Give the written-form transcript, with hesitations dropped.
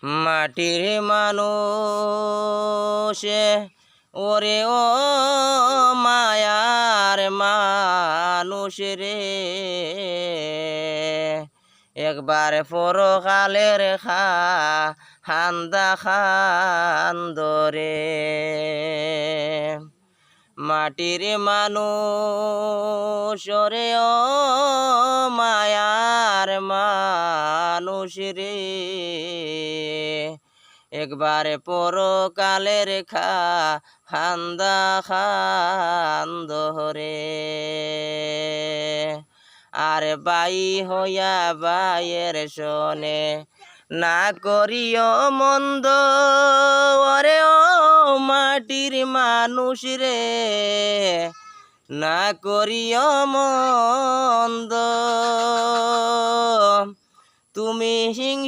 মাটির মানুষ ওরে ও মায়ার মানুষ রে, একবার পরকালের খান্দা খান্দরে। মাটির মানুষ রে ও মায়ার মানুষ রে, একবার পরকালের খান্দা খান্দরে। আর বাই হইয়া বাইয়ের শোনে না করিও মন্দ, ওরে ও মাটির মানুষ রে, না করিও মন্দ। তুমি হিংসা